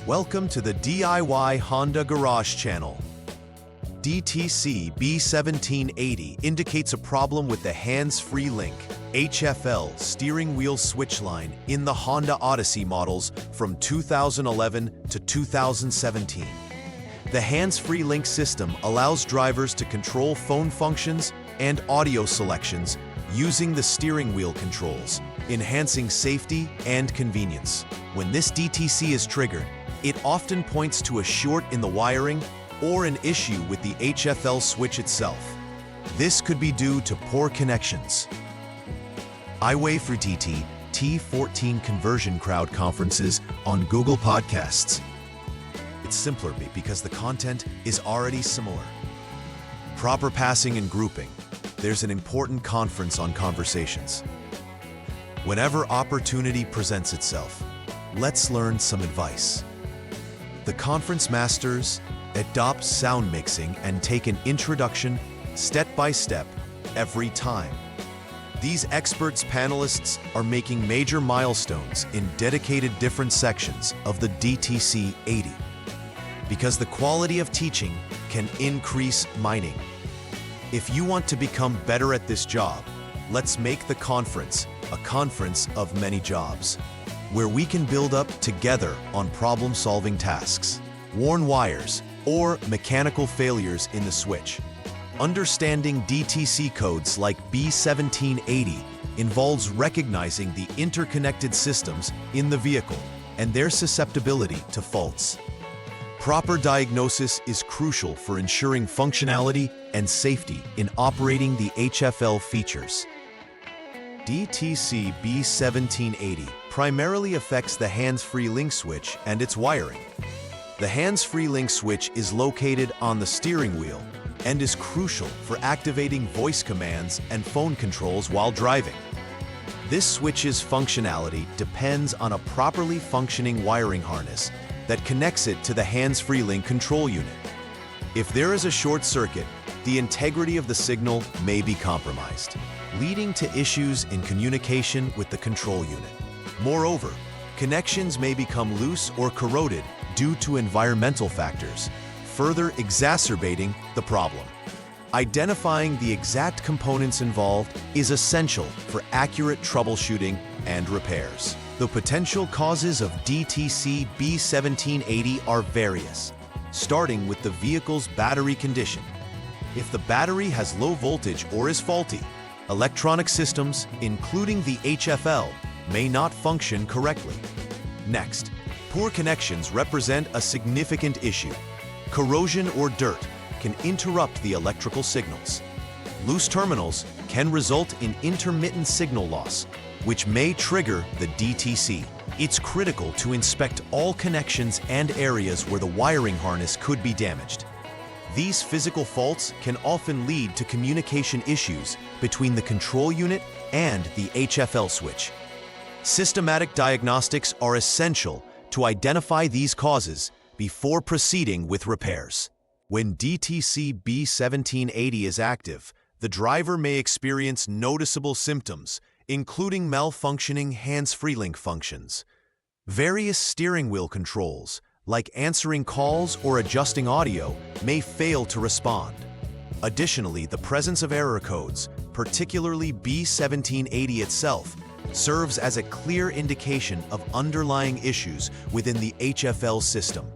Welcome to the DIY Honda Garage channel. DTC B1780 indicates a problem with the HandsFreeLink HFL steering wheel switch line in the Honda Odyssey models from 2011 to 2017. The HandsFreeLink system allows drivers to control phone functions and audio selections using the steering wheel controls, enhancing safety and convenience. When this DTC is triggered, it often points to a short in the wiring or an issue with the HFL switch itself. This could be due to poor connections. I wait for T14 conversion crowd conferences on Google Podcasts. It's simpler because the content is already similar. Proper passing and grouping. There's an important conference on conversations. Whenever opportunity presents itself, let's learn some advice. The conference masters adopt sound mixing and take an introduction step by step every time. These experts panelists are making major milestones in dedicated different sections of the DTC 80 because the quality of teaching can increase mining. If you want to become better at this job, let's make the conference a conference of many jobs, where we can build up together on problem-solving tasks, worn wires, or mechanical failures in the switch. Understanding DTC codes like B1780 involves recognizing the interconnected systems in the vehicle and their susceptibility to faults. Proper diagnosis is crucial for ensuring functionality and safety in operating the HFL features. DTC B1780 primarily affects the HandsFreeLink switch and its wiring. The HandsFreeLink switch is located on the steering wheel and is crucial for activating voice commands and phone controls while driving. This switch's functionality depends on a properly functioning wiring harness that connects it to the HandsFreeLink control unit. If there is a short circuit, the integrity of the signal may be compromised, leading to issues in communication with the control unit. Moreover, connections may become loose or corroded due to environmental factors, further exacerbating the problem. Identifying the exact components involved is essential for accurate troubleshooting and repairs. The potential causes of DTC B1780 are various, starting with the vehicle's battery condition. If the battery has low voltage or is faulty, electronic systems, including the HFL, may not function correctly. Next, poor connections represent a significant issue. Corrosion or dirt can interrupt the electrical signals. Loose terminals can result in intermittent signal loss, which may trigger the DTC. It's critical to inspect all connections and areas where the wiring harness could be damaged. These physical faults can often lead to communication issues between the control unit and the HFL switch. Systematic diagnostics are essential to identify these causes before proceeding with repairs. When DTC B1780 is active, the driver may experience noticeable symptoms, including malfunctioning HandsFreeLink functions. Various steering wheel controls, like answering calls or adjusting audio, may fail to respond. Additionally, the presence of error codes, particularly B1780 itself, serves as a clear indication of underlying issues within the HFL system.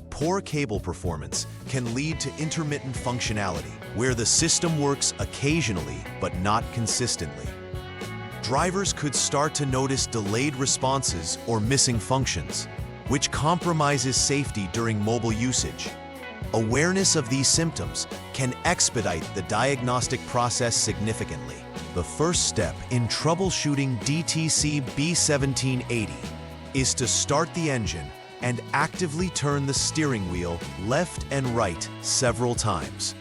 Poor cable performance can lead to intermittent functionality, where the system works occasionally but not consistently. Drivers could start to notice delayed responses or missing functions, which compromises safety during mobile usage. Awareness of these symptoms can expedite the diagnostic process significantly. The first step in troubleshooting DTC B1780 is to start the engine and actively turn the steering wheel left and right several times.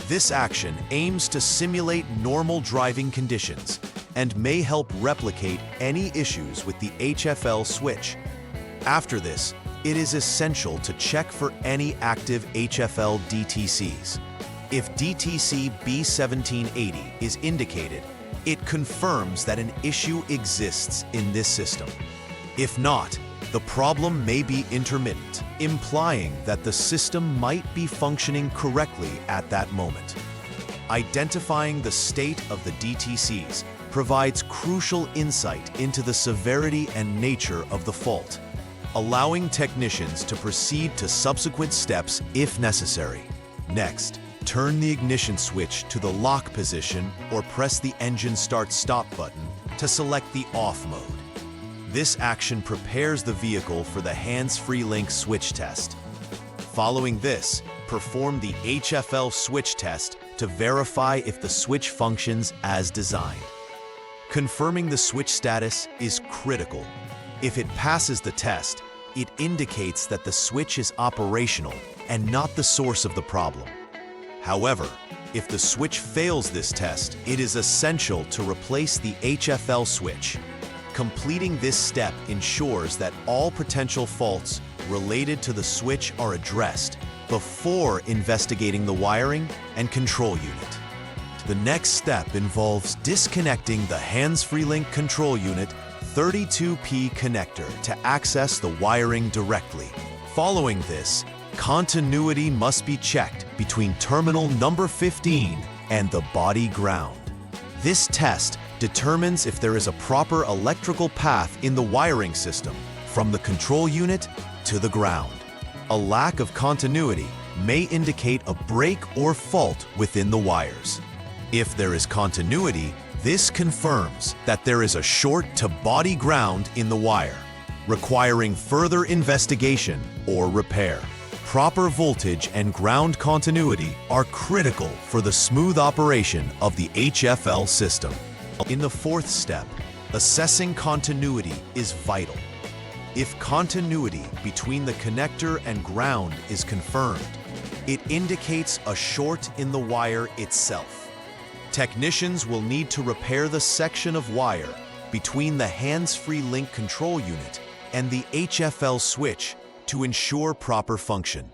This action aims to simulate normal driving conditions and may help replicate any issues with the HFL switch. After this, it is essential to check for any active HFL DTCs. If DTC B1780 is indicated, it confirms that an issue exists in this system. If not, The problem may be intermittent, implying that the system might be functioning correctly at that moment. Identifying the state of the DTCs provides crucial insight into the severity and nature of the fault, allowing technicians to proceed to subsequent steps if necessary. Next, turn the ignition switch to the lock position or press the engine start-stop button to select the off mode. This action prepares the vehicle for the HandsFreeLink switch test. Following this, perform the HFL switch test to verify if the switch functions as designed. Confirming the switch status is critical. If it passes the test, it indicates that the switch is operational and not the source of the problem. However, if the switch fails this test, it is essential to replace the HFL switch. Completing this step ensures that all potential faults related to the switch are addressed before investigating the wiring and control unit. The next step involves disconnecting the HandsFreeLink control unit 32P connector to access the wiring directly. Following this, continuity must be checked between terminal number 15 and the body ground. This test determines if there is a proper electrical path in the wiring system from the control unit to the ground. A lack of continuity may indicate a break or fault within the wires. If there is continuity, this confirms that there is a short to body ground in the wire, requiring further investigation or repair. Proper voltage and ground continuity are critical for the smooth operation of the HFL system. In the fourth step, assessing continuity is vital. If continuity between the connector and ground is confirmed, it indicates a short in the wire itself. Technicians will need to repair the section of wire between the HandsFreeLink control unit and the HFL switch to ensure proper function.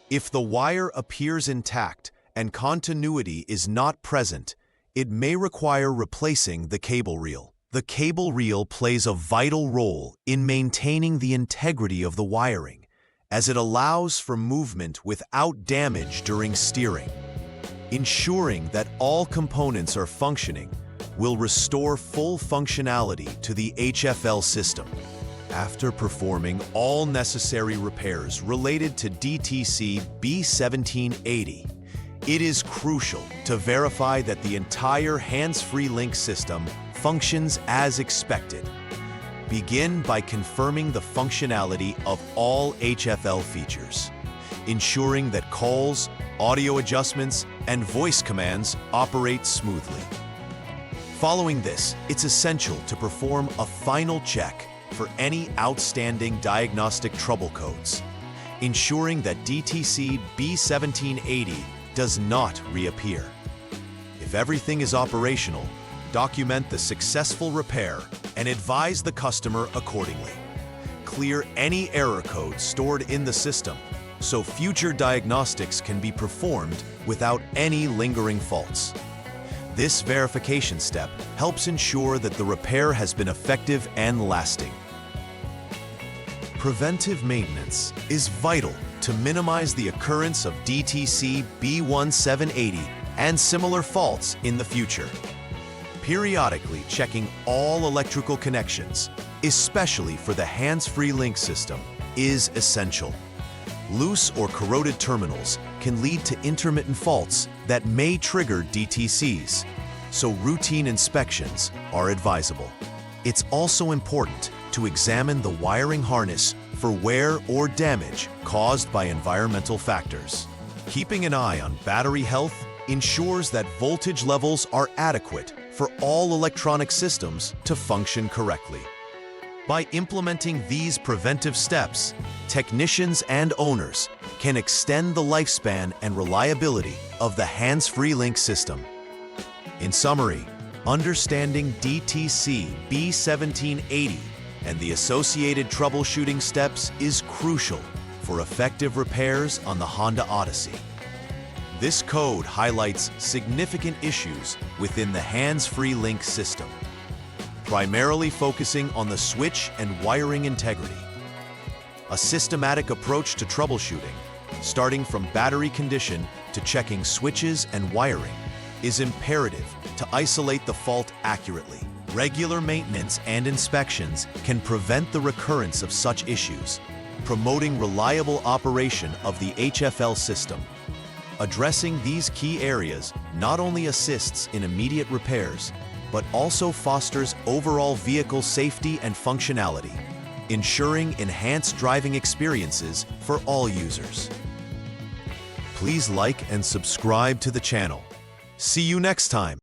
If the wire appears intact and continuity is not present, it may require replacing the cable reel. The cable reel plays a vital role in maintaining the integrity of the wiring, as it allows for movement without damage during steering. Ensuring that all components are functioning will restore full functionality to the HFL system. After performing all necessary repairs related to DTC B1780, it is crucial to verify that the entire HandsFreeLink system functions as expected. Begin by confirming the functionality of all HFL features, ensuring that calls, audio adjustments, and voice commands operate smoothly. Following this, it's essential to perform a final check for any outstanding diagnostic trouble codes, ensuring that DTC B1780 does not reappear. If everything is operational, document the successful repair and advise the customer accordingly. Clear any error codes stored in the system so future diagnostics can be performed without any lingering faults. This verification step helps ensure that the repair has been effective and lasting. Preventive maintenance is vital to minimize the occurrence of DTC B1780 and similar faults in the future. Periodically checking all electrical connections, especially for the HandsFreeLink system, is essential. Loose or corroded terminals can lead to intermittent faults that may trigger DTCs, so routine inspections are advisable. It's also important to examine the wiring harness for wear or damage caused by environmental factors. Keeping an eye on battery health ensures that voltage levels are adequate for all electronic systems to function correctly. By implementing these preventive steps, technicians and owners can extend the lifespan and reliability of the HandsFreeLink system. In summary, understanding DTC B1780 and the associated troubleshooting steps is crucial for effective repairs on the Honda Odyssey. This code highlights significant issues within the HandsFreeLink system, primarily focusing on the switch and wiring integrity. A systematic approach to troubleshooting, starting from battery condition to checking switches and wiring, is imperative to isolate the fault accurately. Regular maintenance and inspections can prevent the recurrence of such issues, promoting reliable operation of the HFL system. Addressing these key areas not only assists in immediate repairs, but also fosters overall vehicle safety and functionality, ensuring enhanced driving experiences for all users. Please like and subscribe to the channel. See you next time.